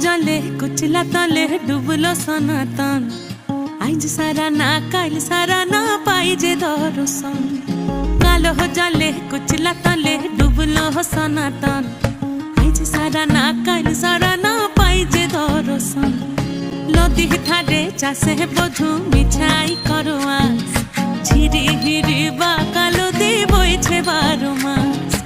जले कुचला तले डुबलो सनातन आज सारा ना काल सारा ना पाई जे दर्शन कालो जले कुचला तले डुबलो सनातन आज सारा ना काल सारा ना पाई जे दर्शन नदी थारे चाषे बधु मिठाई करो आस झिरी हिरी बा कालो दी बइछे 12 मास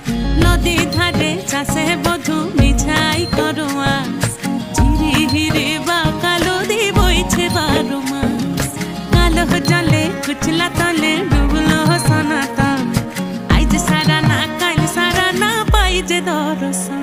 नदी थारे चाषे बधु मिठाई करो आस झिरी हिरी बा कालो दी बइछे 12 मास कालो जले कुचला तले डुबलो सनातन आज सारा ना काल सारा ना पाई जे दर्शन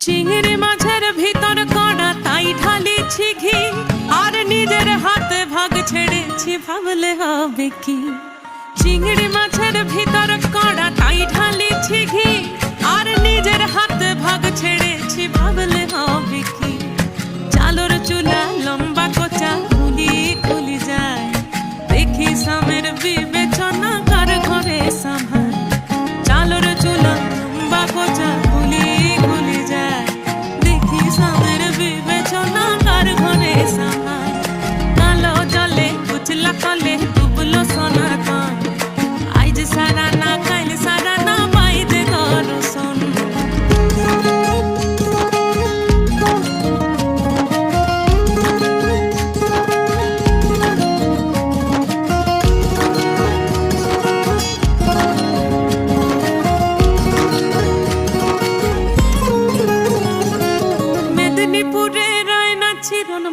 चिंगड़ी माझेर भीतर कड़ा ताई ढालिछि घी और निजेर हाथे भाग छेड़ेछि भाबले होबे कि चिंगड़ी माझेर भीतर कड़ा ताई ढालिछि घी और निजेर हाथे भाग छेड़ेछि भाबले होबे कि चालोर चूला लंबा कोचा खुली खुली जाए देखी सामेर विवेचना कर घरे संभाल चालोर चूला लंबा कोचा खुली खुली जाए देखी सामेर विवेचना कर घरे संभाल कालो जले कुचला तले डुबलो सनातन आज सारा ना काल सारा ना पाई जे दर्शन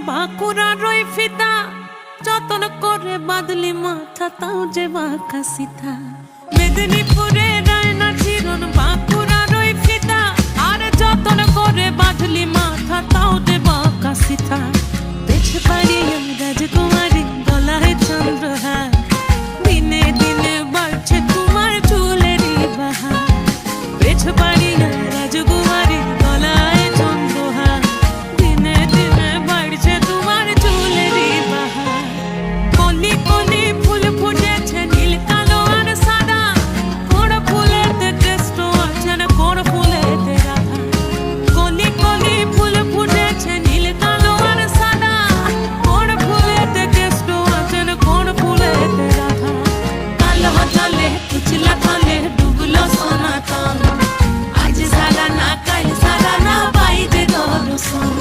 बाकुरा रोई फिता जतन करे बादली माथा ताऊ जे बाका सीता मेदिनीपुरे रायना चिरन बाकुरा रोई फिता आरे जतन करे बादली माथा ताऊ जे बाका सीता पेछ पाड़ी राजकुमारी गलाय चंद्रहार दिने दिने बाड़छे तुम्हार चुलेरी बहार पेछ पाड़ी राजकुमारी गलाय चंद्रहार दिने दिने बाड़छे तुम्हार चुलेरी बहार कली कली फूल फुटेছে নীল কালো আর সাদা কোন ফুলেতে কৃষ্ণ আছেন কোন ফুলেতে রাধা কলি কলি ফুল ফুটেছে নীল কালো আর সাদা কোন ফুলেতে কৃষ্ণ আছেন কোন ফুলেতে রাধা কালো জলে কুচলা তলে ডুবলো সনাতন আজ সারা না কাল সারা না পাই যে দর্শন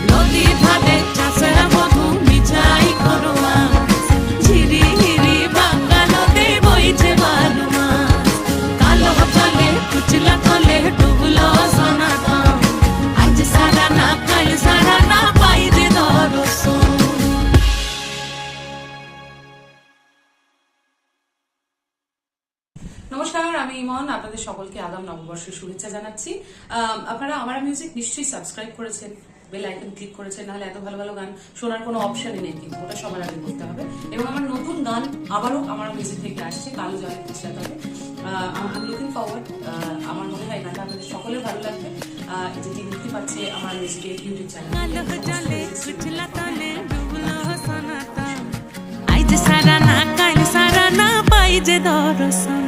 নদী ধারে চাষের বধু মিঠাই করো আস ঝিরি হিরি বাঙ্গালোতে বইছে 12 মাস কালো জলে কুচলা তলে ডুবলো সনাতন আজ সারা না কাল সারা না পাই যে দর্শন নমস্কার, আমি ইমন আপনাদের সকলকে আগাম নববর্ষের শুভেচ্ছা জানাচ্ছি। আপনারা আমার মিউজিক নিশ্চয়ই সাবস্ক্রাইব করেছেন, বেল আইকন ক্লিক করেছেন, নাহলে এত ভালো ভালো গান শোনার কোনো অপশনই নেই, কিন্তু ওটা সবার আগে করতে হবে। এবং আমার নতুন গান আবারও আমার মিউজিক থেকে আসছে, কালো জলে কুচলা তলে। আমি লুকিং ফরওয়ার্ড। আমার মনে হয় গানটা আপনাদের সকলের ভালো লাগবে। যেটি মুক্তি পাচ্ছে আমার মিউজিকের ইউটিউব চ্যানেল। কালো জলে কুচলা তলে ডুবলো সনাতন আজ সারা না কাল সারা না পাই যে দর্শন